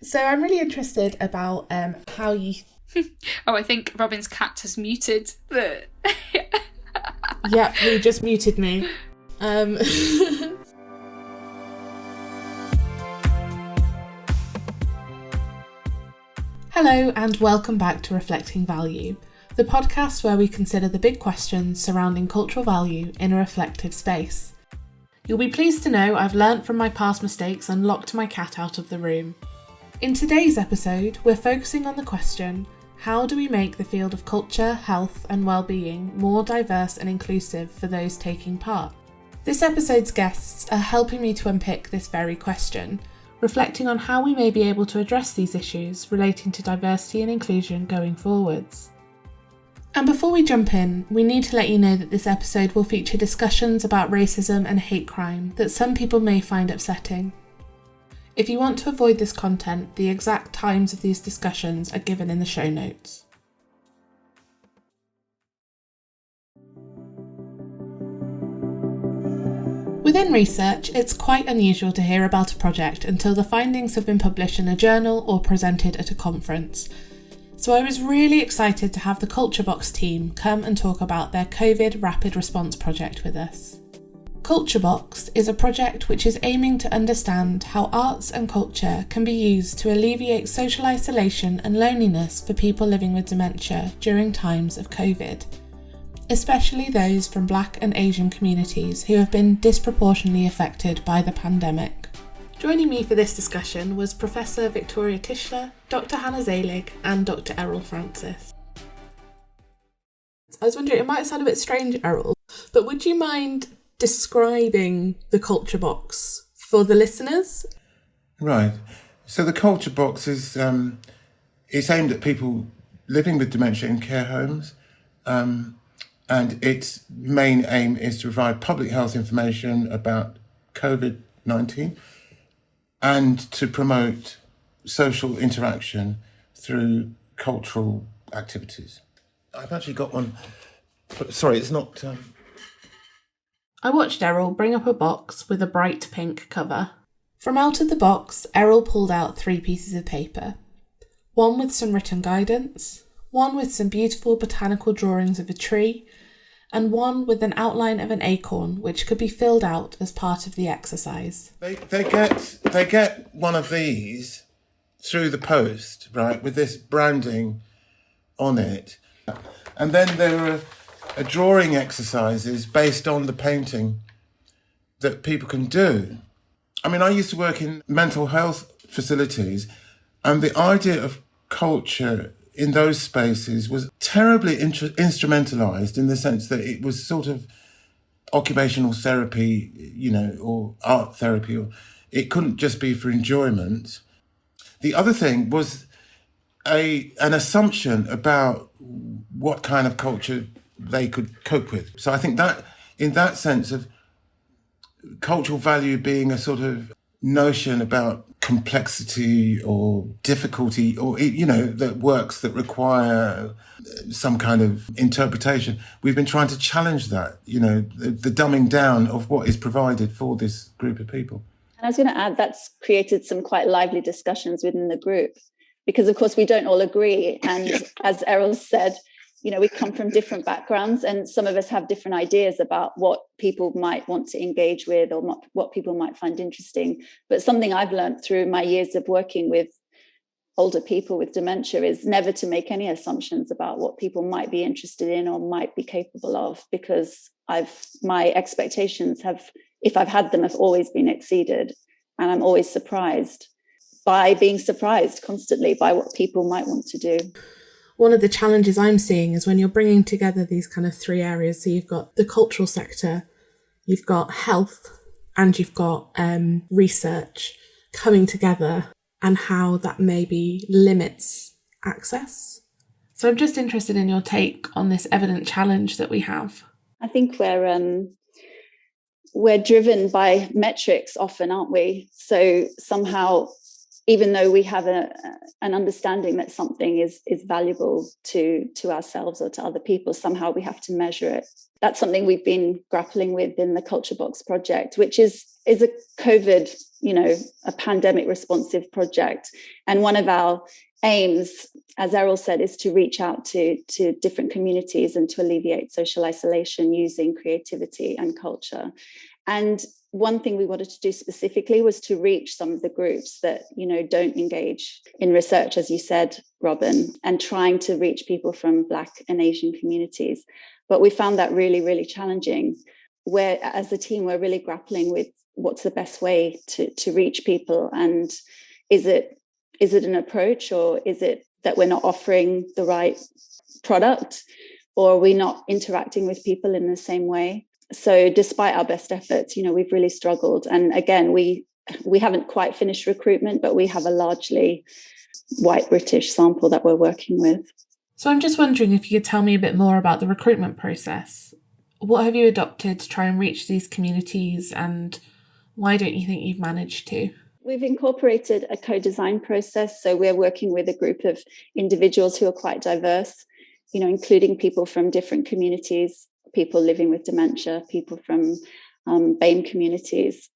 So I'm really interested about how you... Oh, I think Robin's cat has muted the... Yeah, he just muted me. Hello and welcome back to Reflecting Value, the podcast where we consider the big questions surrounding cultural value in a reflective space. You'll be pleased to know I've learnt from my past mistakes and locked my cat out of the room. In today's episode, we're focusing on the question, how do we make the field of culture, health and well-being more diverse and inclusive for those taking part? This episode's guests are helping me to unpick this very question, reflecting on how we may be able to address these issues relating to diversity and inclusion going forwards. And before we jump in, we need to let you know that this episode will feature discussions about racism and hate crime that some people may find upsetting. If you want to avoid this content, the exact times of these discussions are given in the show notes. Within research, it's quite unusual to hear about a project until the findings have been published in a journal or presented at a conference. So I was really excited to have the Culture Box team come and talk about their COVID Rapid Response project with us. Culture Box is a project which is aiming to understand how arts and culture can be used to alleviate social isolation and loneliness for people living with dementia during times of COVID, especially those from Black and Asian communities who have been disproportionately affected by the pandemic. Joining me for this discussion was Professor Victoria Tischler, Dr. Hannah Zelig and Dr. Errol Francis. I was wondering, it might sound a bit strange, Errol, but would you mind describing the Culture Box for the listeners? Right. So the Culture Box is it's aimed at people living with dementia in care homes. And its main aim is to provide public health information about COVID-19 and to promote social interaction through cultural activities. I've actually got one. Sorry, it's not... I watched Errol bring up a box with a bright pink cover. From out of the box, Errol pulled out 3 pieces of paper. One with some written guidance, one with some beautiful botanical drawings of a tree, and one with an outline of an acorn which could be filled out as part of the exercise. They get one of these through the post, right, with this branding on it. And then there are drawing exercises based on the painting that people can do. I mean, I used to work in mental health facilities, and the idea of culture in those spaces was terribly instrumentalized in the sense that it was sort of occupational therapy, or art therapy, or it couldn't just be for enjoyment. The other thing was an assumption about what kind of culture they could cope with. So I think that in that sense of cultural value being a sort of notion about complexity or difficulty or, that works that require some kind of interpretation. We've been trying to challenge that, the dumbing down of what is provided for this group of people. And I was going to add, that's created some quite lively discussions within the group because, of course, we don't all agree. And as Errol said, we come from different backgrounds and some of us have different ideas about what people might want to engage with or what people might find interesting. But something I've learned through my years of working with older people with dementia is never to make any assumptions about what people might be interested in or might be capable of, because my expectations have, if I've had them, have always been exceeded. And I'm always surprised by being surprised constantly by what people might want to do. One of the challenges I'm seeing is when you're bringing together these kind of 3 areas. So you've got the cultural sector, you've got health, and you've got research coming together and how that maybe limits access. So I'm just interested in your take on this evident challenge that we have. I think we're driven by metrics often, aren't we? So somehow, even though we have and understanding that something is valuable to ourselves or to other people, somehow we have to measure it. That's something we've been grappling with in the Culture Box project, which is a COVID, a pandemic responsive project. And one of our aims, as Errol said, is to reach out to different communities and to alleviate social isolation using creativity and culture. And one thing we wanted to do specifically was to reach some of the groups that, don't engage in research, as you said, Robin, and trying to reach people from Black and Asian communities. But we found that really, really challenging, where as a team, we're really grappling with what's the best way to reach people. And is it an approach, or is it that we're not offering the right product, or are we not interacting with people in the same way? So despite our best efforts, we've really struggled. And again, we haven't quite finished recruitment, but we have a largely white British sample that we're working with. So I'm just wondering if you could tell me a bit more about the recruitment process. What have you adopted to try and reach these communities, and why don't you think you've managed to? We've incorporated a co-design process. So we're working with a group of individuals who are quite diverse, including people from different communities, people living with dementia, people from BAME communities,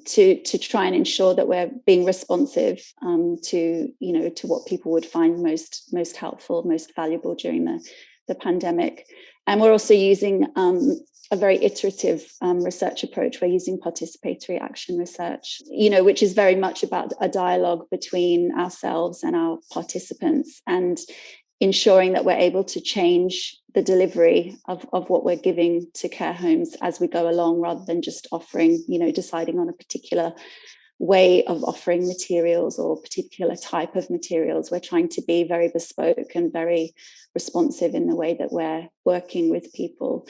to try and ensure that we're being responsive to what people would find most helpful, most valuable during the pandemic. And we're also using a very iterative research approach. We're using participatory action research, which is very much about a dialogue between ourselves and our participants, and ensuring that we're able to change the delivery of what we're giving to care homes as we go along, rather than just offering, deciding on a particular way of offering materials or particular type of materials. We're trying to be very bespoke and very responsive in the way that we're working with people.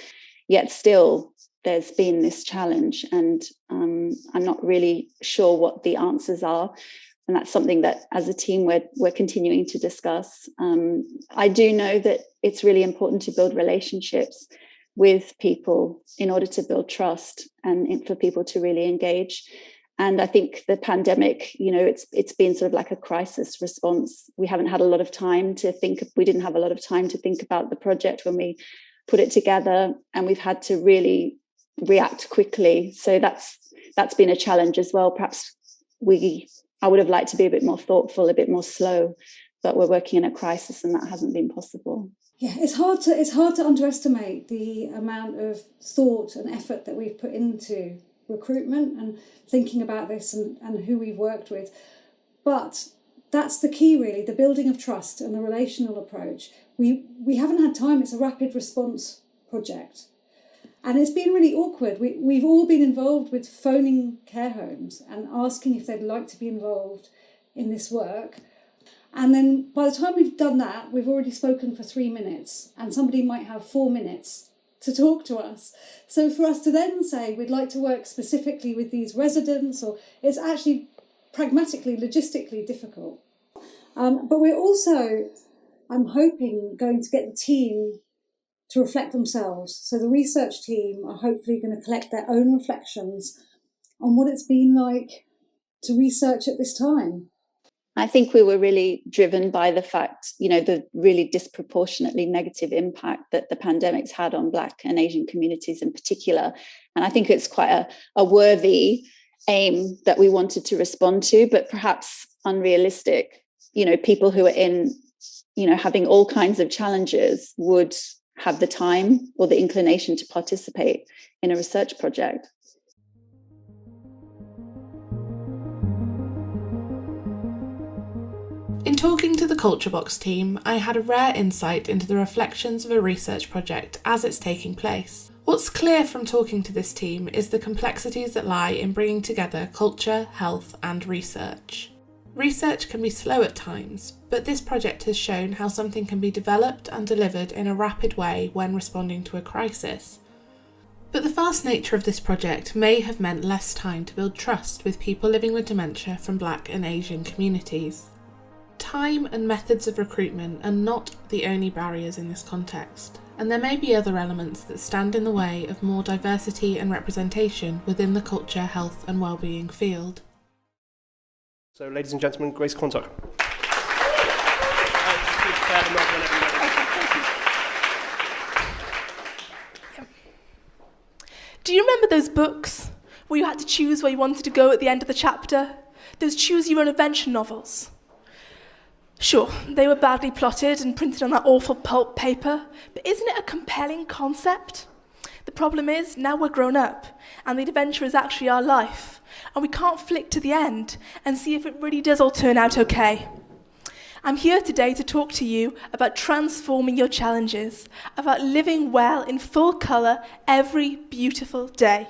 Yet still, there's been this challenge, and I'm not really sure what the answers are. And that's something that as a team we're continuing to discuss. I do know that it's really important to build relationships with people in order to build trust and for people to really engage. And I think the pandemic, it's been sort of like a crisis response. We haven't had a lot of time to think. We didn't have a lot of time to think about the project when we put it together, and we've had to really react quickly. So that's been a challenge as well. Perhaps I would have liked to be a bit more thoughtful, a bit more slow, but we're working in a crisis and that hasn't been possible. Yeah, it's hard to underestimate the amount of thought and effort that we've put into recruitment and thinking about this and who we've worked with. But that's the key, really, the building of trust and the relational approach. We haven't had time. It's a rapid response project. And it's been really awkward. We've all been involved with phoning care homes and asking if they'd like to be involved in this work. And then by the time we've done that, we've already spoken for 3 minutes, and somebody might have 4 minutes to talk to us. So for us to then say we'd like to work specifically with these residents, or it's actually pragmatically, logistically difficult. But we're also, I'm hoping, going to get the team to reflect themselves. So the research team are hopefully going to collect their own reflections on what it's been like to research at this time. I think we were really driven by the fact, the really disproportionately negative impact that the pandemic's had on Black and Asian communities in particular. And I think it's quite a worthy aim that we wanted to respond to, but perhaps unrealistic. People who are in, having all kinds of challenges would have the time or the inclination to participate in a research project. In talking to the Culture Box team, I had a rare insight into the reflections of a research project as it's taking place. What's clear from talking to this team is the complexities that lie in bringing together culture, health, and research. Research can be slow at times, but this project has shown how something can be developed and delivered in a rapid way when responding to a crisis. But the fast nature of this project may have meant less time to build trust with people living with dementia from Black and Asian communities. Time and methods of recruitment are not the only barriers in this context, and there may be other elements that stand in the way of more diversity and representation within the culture, health and wellbeing field. So, ladies and gentlemen, Grace Quantock. fair and well done, everybody. Do you remember those books where you had to choose where you wanted to go at the end of the chapter? Those choose-your-own-adventure novels? Sure, they were badly plotted and printed on that awful pulp paper, but isn't it a compelling concept? The problem is, now we're grown up, and the adventure is actually our life, and we can't flick to the end and see if it really does all turn out okay. I'm here today to talk to you about transforming your challenges, about living well in full colour every beautiful day.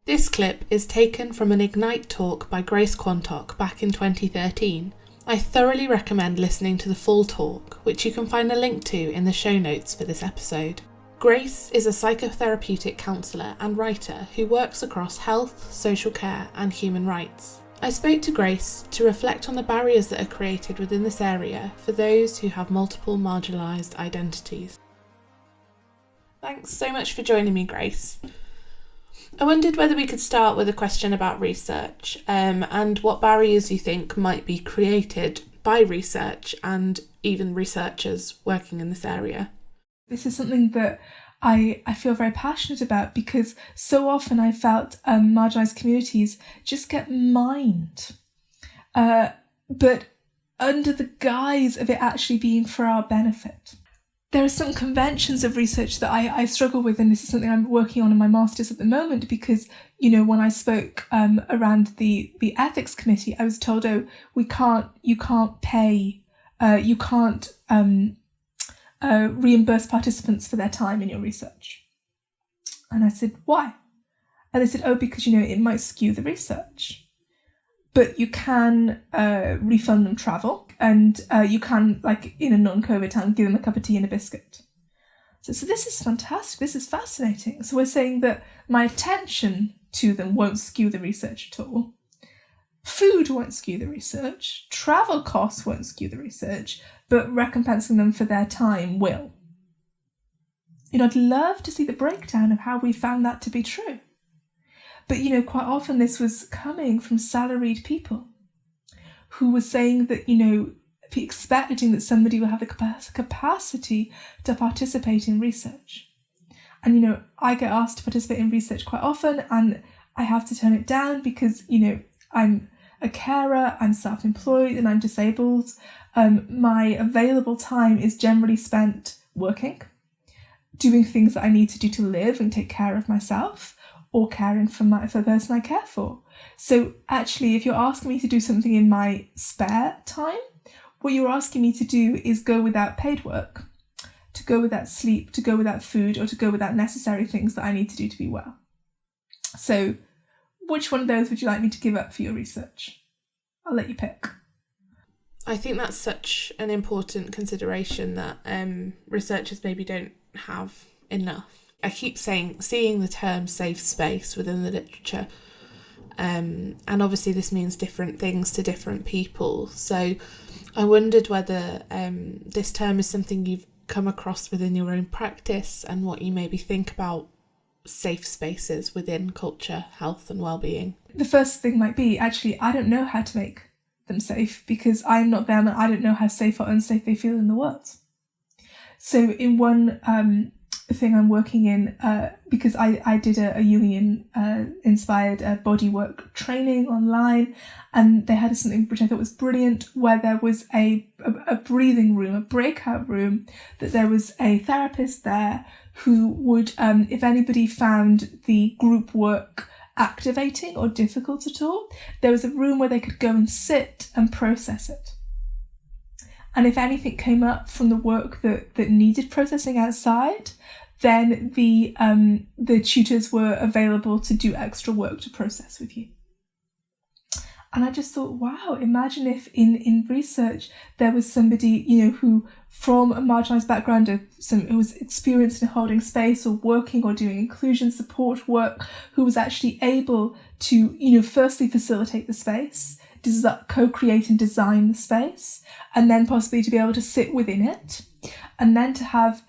This clip is taken from an Ignite talk by Grace Quantock back in 2013. I thoroughly recommend listening to the full talk, which you can find a link to in the show notes for this episode. Grace is a psychotherapeutic counsellor and writer who works across health, social care and human rights. I spoke to Grace to reflect on the barriers that are created within this area for those who have multiple marginalised identities. Thanks so much for joining me, Grace. I wondered whether we could start with a question about research and what barriers you think might be created by research and even researchers working in this area. This is something that I feel very passionate about because so often I felt marginalised communities just get mined, but under the guise of it actually being for our benefit. There are some conventions of research that I struggle with, and this is something I'm working on in my master's at the moment because, you know, when I spoke around the ethics committee, I was told, you can't reimburse participants for their time in your research. And I said, why? And they said, because, you know, it might skew the research. But you can refund them travel, and you can, like in a non-COVID time, give them a cup of tea and a biscuit. So this is fantastic. This is fascinating. So we're saying that my attention to them won't skew the research at all. Food won't skew the research. Travel costs won't skew the research, but recompensing them for their time will. You know, I'd love to see the breakdown of how we found that to be true. But, you know, quite often this was coming from salaried people who were saying that, you know, expecting that somebody will have the capacity to participate in research. And, you know, I get asked to participate in research quite often and I have to turn it down because, you know, I'm a carer, I'm self-employed and I'm disabled. My available time is generally spent working, doing things that I need to do to live and take care of myself, or caring for the person I care for. So actually, if you're asking me to do something in my spare time, what you're asking me to do is go without paid work, to go without sleep, to go without food, or to go without necessary things that I need to do to be well. So which one of those would you like me to give up for your research? I'll let you pick. I think that's such an important consideration that researchers maybe don't have enough. I keep seeing the term safe space within the literature, and obviously this means different things to different people. So I wondered whether this term is something you've come across within your own practice and what you maybe think about safe spaces within culture, health and well-being. The first thing might be, actually, I don't know how to make them safe because I'm not them and I don't know how safe or unsafe they feel in the world. So in one thing I'm working in, because I did a Jungian inspired bodywork training online, and they had something which I thought was brilliant, where there was a breathing room, a breakout room, that there was a therapist there who would, if anybody found the group work activating or difficult at all, there was a room where they could go and sit and process it. And if anything came up from the work that needed processing outside, then the tutors were available to do extra work to process with you. And I just thought, wow, imagine if in research there was somebody, you know, who from a marginalised background, who was experienced in holding space or working or doing inclusion support work, who was actually able to, you know, firstly facilitate the space, co-create and design the space, and then possibly to be able to sit within it, and then to have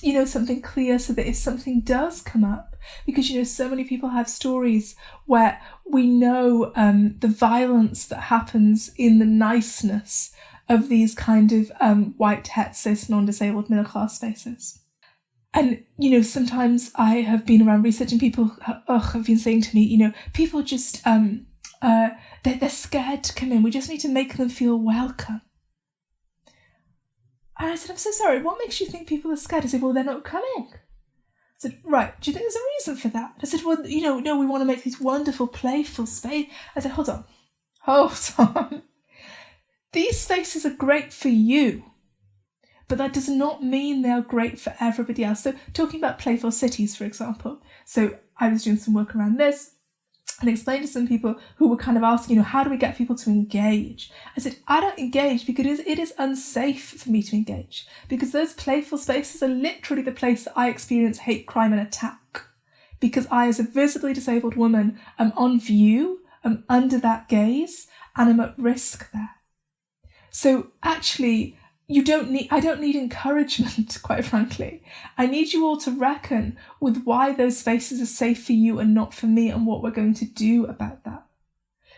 you know, something clear so that if something does come up, because, you know, so many people have stories where we know the violence that happens in the niceness of these kind of white, het, cis, non-disabled middle class spaces. And, sometimes I have been around research and people have been saying to me, people just, they're scared to come in. We just need to make them feel welcome. And I said, I'm so sorry, what makes you think people are scared? I said, well, they're not coming. I said, right, do you think there's a reason for that? I said, well, no, we want to make these wonderful, playful space. I said, hold on. These spaces are great for you, but that does not mean they're great for everybody else. So talking about playful cities, for example. So I was doing some work around this and explained to some people who were kind of asking, how do we get people to engage? I said, I don't engage because it is unsafe for me to engage, because those playful spaces are literally the place that I experience hate, crime and attack, because I, as a visibly disabled woman, am on view, am under that gaze, and I'm at risk there. So actually, I don't need encouragement, quite frankly. I need you all to reckon with why those spaces are safe for you and not for me, and what we're going to do about that.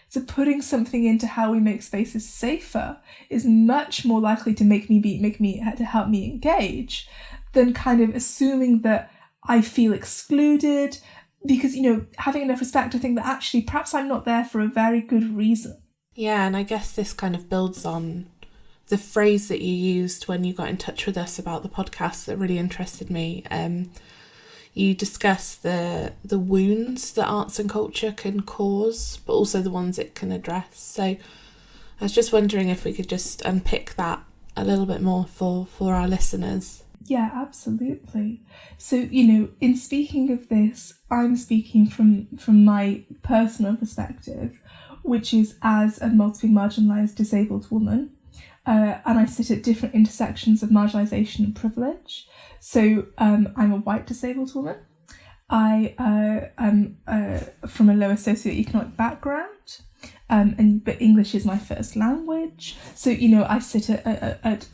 So putting something into how we make spaces safer is much more likely to to help me engage than kind of assuming that I feel excluded, because, having enough respect to think that actually perhaps I'm not there for a very good reason. Yeah, and I guess this kind of builds on the phrase that you used when you got in touch with us about the podcast that really interested me. You discussed the wounds that arts and culture can cause, but also the ones it can address. So I was just wondering if we could just unpick that a little bit more for our listeners. Yeah, absolutely. So, in speaking of this, I'm speaking from my personal perspective, which is as a multiply marginalised disabled woman. And I sit at different intersections of marginalisation and privilege. So I'm a white disabled woman. I am from a lower socioeconomic background, but English is my first language. So, I sit at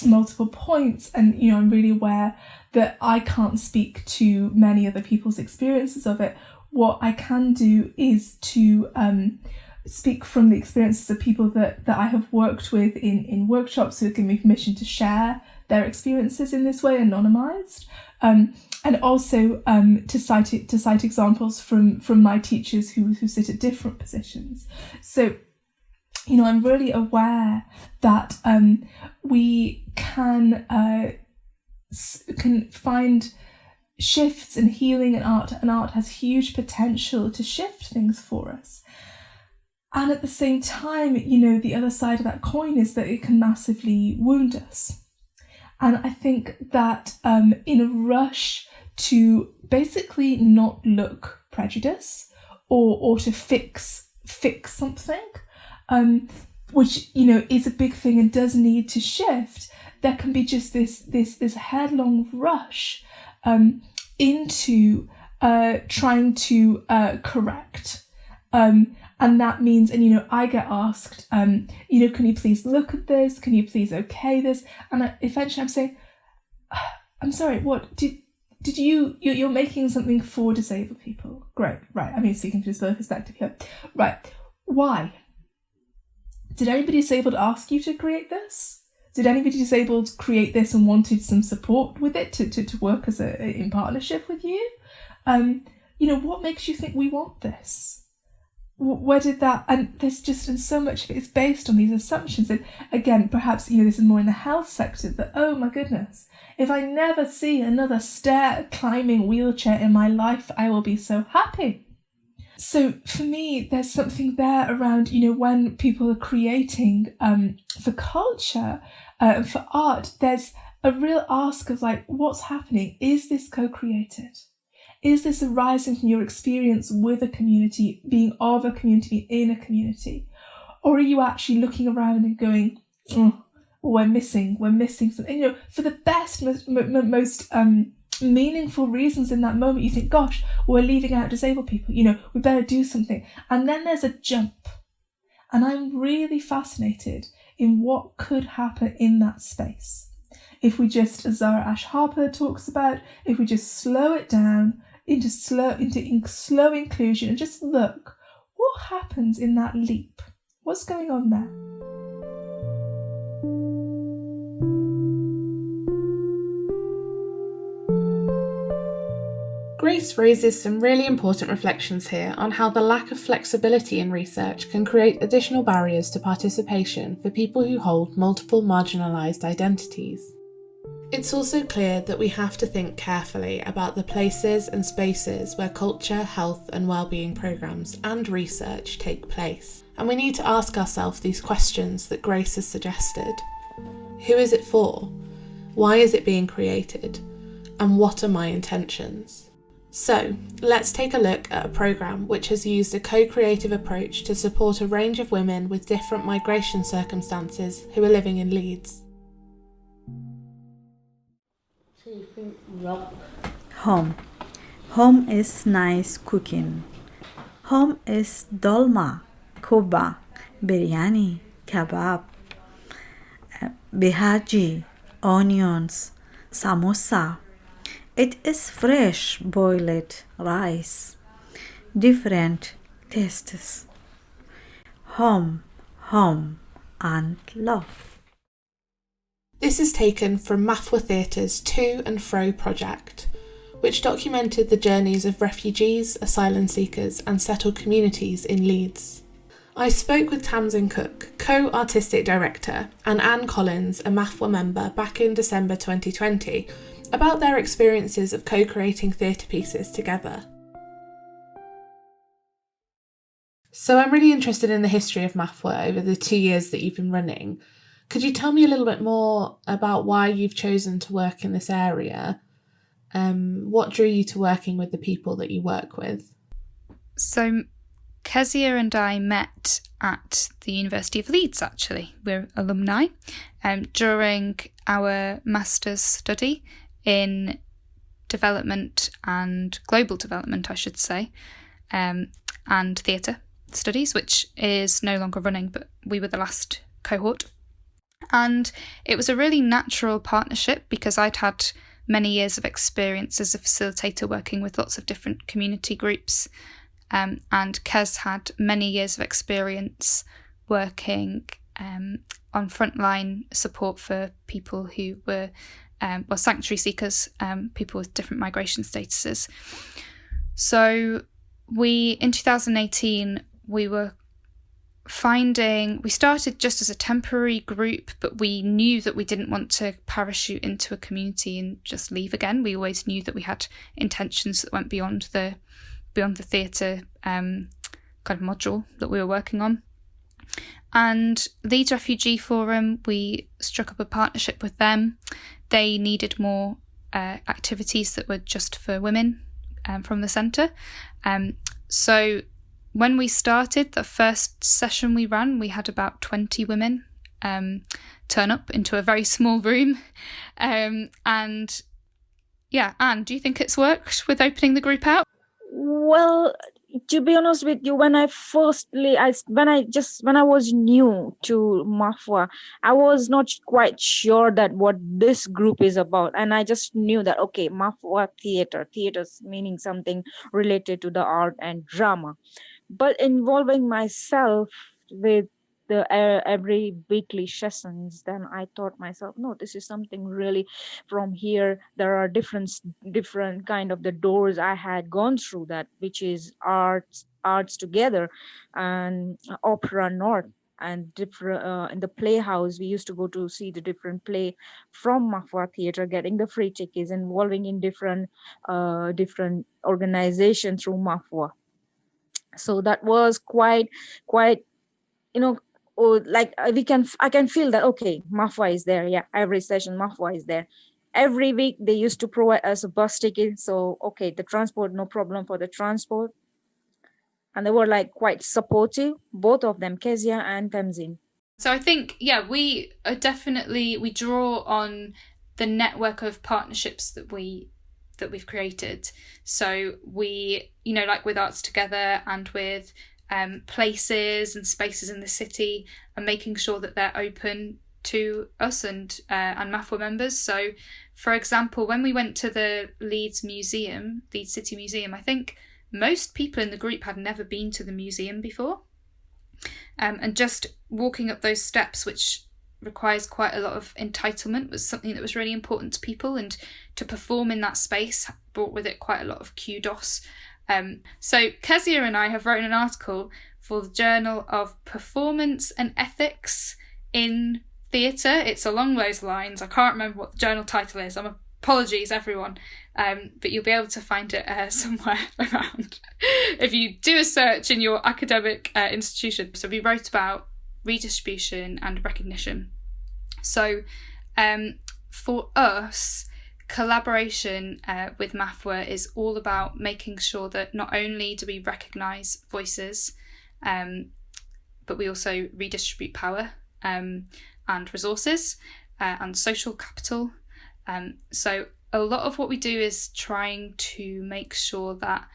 multiple points, and, I'm really aware that I can't speak to many other people's experiences of it. What I can do is to speak from the experiences of people that I have worked with in workshops who have given me permission to share their experiences in this way, anonymised, and also to cite examples from my teachers who sit at different positions. So, I'm really aware that we can find shifts in healing in art, and art has huge potential to shift things for us. And at the same time, the other side of that coin is that it can massively wound us. And I think that in a rush to basically not look prejudice or to fix something, which, is a big thing and does need to shift, there can be just this headlong rush into trying to correct. And that means, I get asked, can you please look at this? Can you please okay this? And eventually I'm saying, I'm sorry, what? Did you're making something for disabled people? Great, right. I mean, speaking from this perspective here. Right. Why? Did anybody disabled ask you to create this? Did anybody disabled create this and wanted some support with it to work in partnership with you? What makes you think we want this? Where did that, and there's just, and so much of it is based on these assumptions. And again, perhaps, this is more in the health sector, that, oh my goodness, if I never see another stair climbing wheelchair in my life, I will be so happy. So for me, there's something there around, when people are creating for culture, for art, there's a real ask of what's happening? Is this co-created? Is this arising from your experience with a community, being of a community, in a community? Or are you actually looking around and going, we're missing something? For the best, most meaningful reasons in that moment, you think, gosh, we're leaving out disabled people, we better do something. And then there's a jump. And I'm really fascinated in what could happen in that space. If we just, as Zara Ash Harper talks about, if we just slow it down into slow inclusion and just look, what happens in that leap? What's going on there? Grace raises some really important reflections here on how the lack of flexibility in research can create additional barriers to participation for people who hold multiple marginalised identities. It's also clear that we have to think carefully about the places and spaces where culture, health and wellbeing programmes and research take place. And we need to ask ourselves these questions that Grace has suggested. Who is it for? Why is it being created? And what are my intentions? So, let's take a look at a programme which has used a co-creative approach to support a range of women with different migration circumstances who are living in Leeds. Home. Home is nice cooking. Home is dolma, koba, biryani, kebab, bihaji, onions, samosa. It is fresh boiled rice, different tastes. Home, home, and love. This is taken from Mafwa Theatre's To and Fro project, which documented the journeys of refugees, asylum seekers and settled communities in Leeds. I spoke with Tamsin Cook, co-artistic director, and Anne Collins, a Mafwa member, back in December 2020, about their experiences of co-creating theatre pieces together. So I'm really interested in the history of Mafwa over the 2 years that you've been running. Could you tell me a little bit more about why you've chosen to work in this area? What drew you to working with the people that you work with? So Kezia and I met at the University of Leeds, actually. We're alumni. During our master's study in development and global development, I should say, and theatre studies, which is no longer running, but we were the last cohort. And it was a really natural partnership because I'd had many years of experience as a facilitator working with lots of different community groups. And Kez had many years of experience working on frontline support for people who were sanctuary seekers, people with different migration statuses. So in 2018, we started just as a temporary group, but we knew that we didn't want to parachute into a community and just leave again. We always knew that we had intentions that went beyond the theatre kind of module that we were working on. And Leeds Refugee Forum, we struck up a partnership with them. They needed more activities that were just for women from the centre. So when we started, the first session we ran, we had about 20 women turn up into a very small room. And yeah, Anne, do you think it's worked with opening the group out? Well, to be honest with you, when I was new to Mafwa, I was not quite sure that what this group is about, and I just knew that okay, Mafwa theaters meaning something related to the art and drama. But involving myself with the every weekly sessions, then I thought myself, no, this is something really from here. There are different kind of the doors I had gone through, that which is arts together and opera north and different in the playhouse. We used to go to see the different play from Mafwa Theatre, getting the free tickets, involving in different organizations through Mafwa. So that was quite I can feel that okay, Mafwa is there. Yeah, every session Mafwa is there. Every week they used to provide us a bus ticket, so okay, the transport, no problem for the transport. And they were like quite supportive, both of them, Kezia and Tamsin. So I think, yeah, we draw on the network of partnerships that we've created. So we, like with Arts Together and with places and spaces in the city, and making sure that they're open to us and Mafwa members. So, for example, when we went to the Leeds City Museum, I think most people in the group had never been to the museum before. And just walking up those steps, which requires quite a lot of entitlement was something that was really important to people, and to perform in that space brought with it quite a lot of kudos. So Kezia and I have written an article for the Journal of Performance and Ethics in Theatre. It's along those lines. I can't remember what the journal title is. Apologies, everyone. But you'll be able to find it somewhere around if you do a search in your academic institution. So we wrote about redistribution and recognition. So for us, collaboration with MAFWA is all about making sure that not only do we recognise voices, but we also redistribute power and resources and social capital. So a lot of what we do is trying to make sure that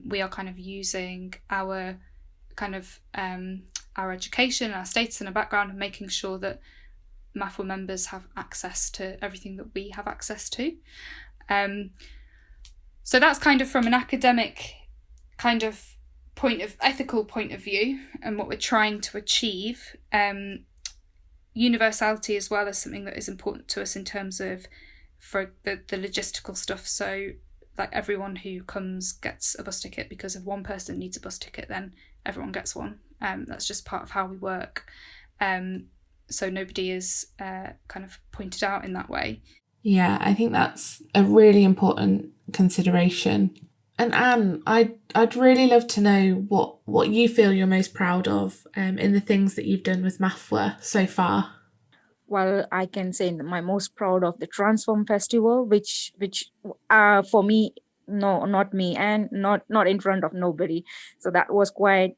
we are kind of using our kind of our education, our status and our background, and making sure that MAFWA members have access to everything that we have access to. So that's kind of from an academic kind of ethical point of view, and what we're trying to achieve. Universality as well is something that is important to us in terms of for the logistical stuff. So like everyone who comes gets a bus ticket, because if one person needs a bus ticket, then everyone gets one. That's just part of how we work. So nobody is kind of pointed out in that way. Yeah, I think that's a really important consideration. And Anne, I'd really love to know what you feel you're most proud of in the things that you've done with MAFWA so far. Well, I can say my most proud of the Transform Festival, which for me, no, not me, and not in front of nobody. So that was quite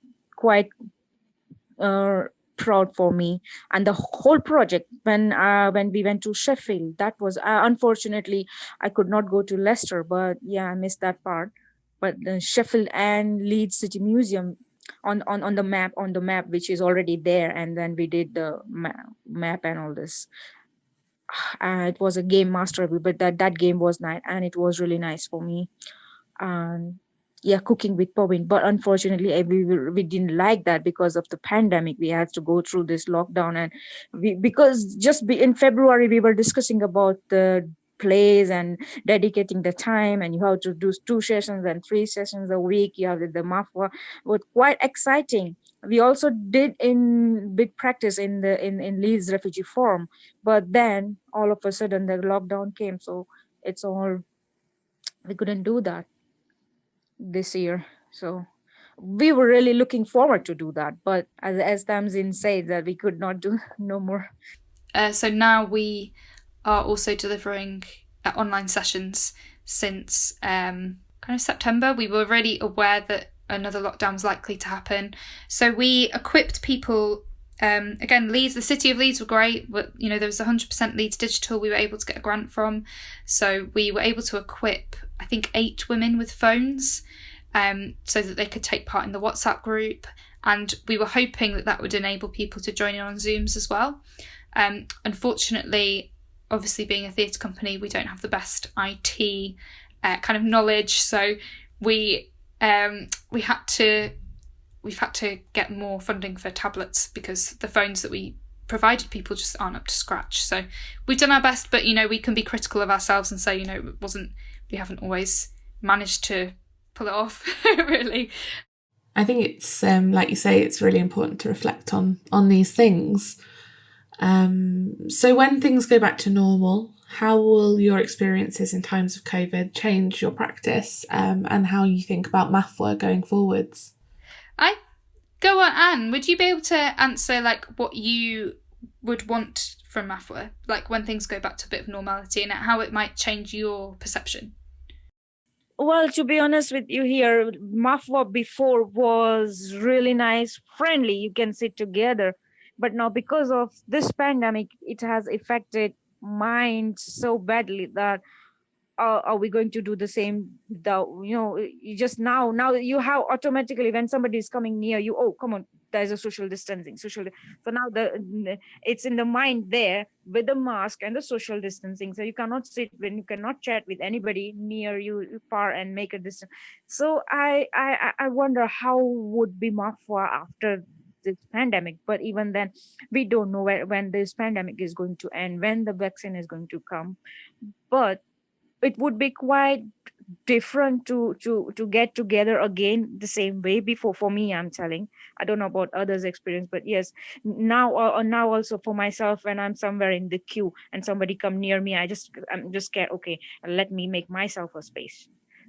proud for me. And the whole project, when we went to Sheffield, that was unfortunately I could not go to Leicester, but yeah, I missed that part. But Sheffield and Leeds City Museum on the map, which is already there, and then we did the map and all this. It was a game master, but that game was nice, and it was really nice for me. And yeah, cooking with Pawin, but unfortunately we didn't like that because of the pandemic. We had to go through this lockdown, and because in February we were discussing about the plays and dedicating the time, and you have to do 2 sessions and 3 sessions a week. You have the MAFWA, was quite exciting. We also did in big practice in Leeds Refugee Forum, but then all of a sudden the lockdown came, so we couldn't do that this year. So we were really looking forward to do that, but as Tamzin said, that we could not do no more. So now we are also delivering online sessions since kind of September. We were really aware that another lockdown was likely to happen, so we equipped people. Again, Leeds, the City of Leeds were great, but there was 100% Leeds Digital we were able to get a grant from, so we were able to equip I think 8 women with phones, so that they could take part in the WhatsApp group, and we were hoping that would enable people to join in on Zooms as well. Unfortunately, obviously being a theatre company, we don't have the best IT kind of knowledge, so we've had to get more funding for tablets, because the phones that we provided people just aren't up to scratch. So we've done our best, but we can be critical of ourselves and say we haven't always managed to pull it off. Really, I think it's like you say, it's really important to reflect on these things. So when things go back to normal, how will your experiences in times of COVID change your practice, and how you think about MAFWA going forwards? Go on, Anne. Would you be able to answer what you would want from MAFWA, when things go back to a bit of normality, and how it might change your perception? Well, to be honest with you here, MAFWA before was really nice, friendly. You can sit together. But now because of this pandemic, it has affected minds so badly that are we going to do the same? You just now you have automatically, when somebody is coming near you, oh, come on, there's a social distancing. So now it's in the mind there with the mask and the social distancing. So you cannot you cannot chat with anybody near you far and make a distance. So I wonder how would be MAFWA after this pandemic. But even then, we don't know when this pandemic is going to end, when the vaccine is going to come. But it would be quite different to get together again the same way before. For me, I'm telling, I don't know about others' experience, but yes, now also for myself, when I'm somewhere in the queue and somebody come near me, I'm just scared. Okay, let me make myself a space.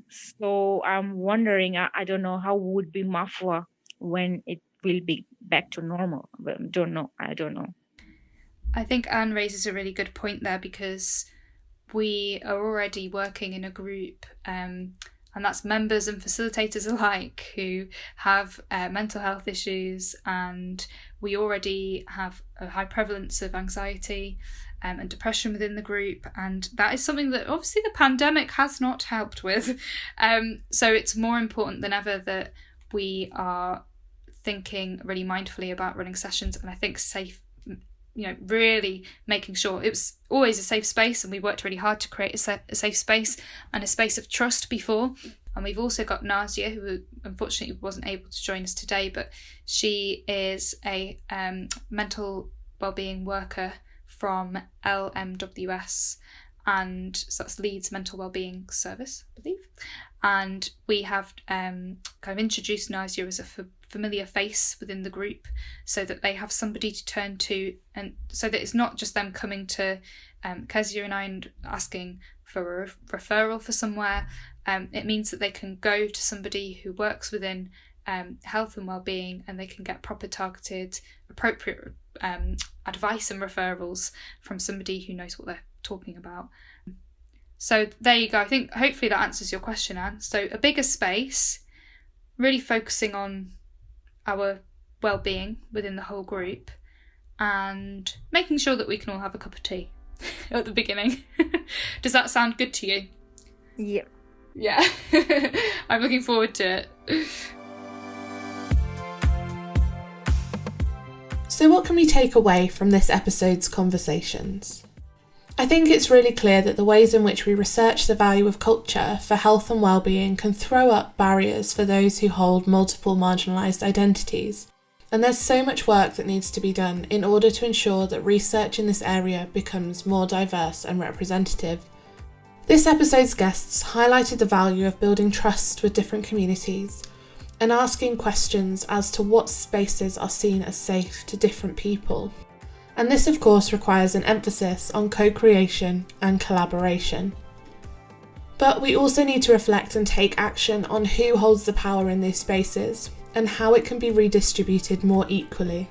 So I'm wondering, I don't know how would be Mafua when it will be back to normal. But I don't know. I think Anne raises a really good point there, because we are already working in a group, and that's members and facilitators alike who have mental health issues, and we already have a high prevalence of anxiety and depression within the group, and that is something that obviously the pandemic has not helped with. So it's more important than ever that we are thinking really mindfully about running sessions, and I think safe, really making sure it was always a safe space, and we worked really hard to create a safe space and a space of trust before. And we've also got Nazia, who unfortunately wasn't able to join us today, but she is a mental wellbeing worker from LMWS, and so that's Leeds Mental Wellbeing Service, I believe. And we have kind of introduced Nazia as a familiar face within the group, so that they have somebody to turn to, and so that it's not just them coming to Kezia and I and asking for a referral for somewhere. It means that they can go to somebody who works within health and wellbeing, and they can get proper targeted, appropriate advice and referrals from somebody who knows what they're talking about. So there you go. I think hopefully that answers your question, Anne. So a bigger space, really focusing on our well-being within the whole group, and making sure that we can all have a cup of tea at the beginning. Does that sound good to you? Yeah. I'm looking forward to it. So what can we take away from this episode's conversations? I think it's really clear that the ways in which we research the value of culture for health and well-being can throw up barriers for those who hold multiple marginalised identities. And there's so much work that needs to be done in order to ensure that research in this area becomes more diverse and representative. This episode's guests highlighted the value of building trust with different communities and asking questions as to what spaces are seen as safe to different people. And this, of course, requires an emphasis on co-creation and collaboration. But we also need to reflect and take action on who holds the power in these spaces and how it can be redistributed more equally.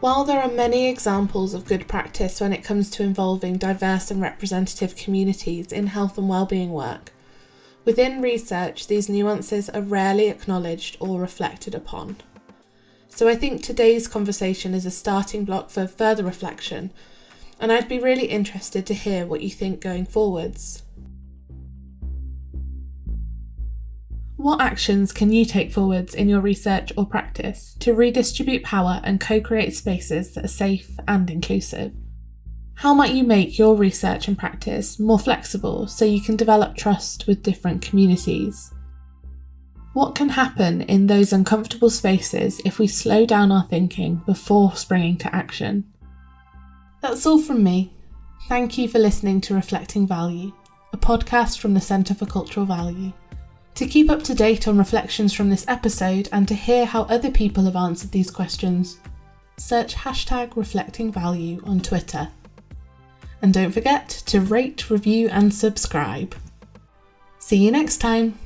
While there are many examples of good practice when it comes to involving diverse and representative communities in health and wellbeing work, within research these nuances are rarely acknowledged or reflected upon. So I think today's conversation is a starting block for further reflection, and I'd be really interested to hear what you think going forwards. What actions can you take forwards in your research or practice to redistribute power and co-create spaces that are safe and inclusive? How might you make your research and practice more flexible so you can develop trust with different communities? What can happen in those uncomfortable spaces if we slow down our thinking before springing to action? That's all from me. Thank you for listening to Reflecting Value, a podcast from the Centre for Cultural Value. To keep up to date on reflections from this episode and to hear how other people have answered these questions, search #ReflectingValue on Twitter. And don't forget to rate, review and subscribe. See you next time.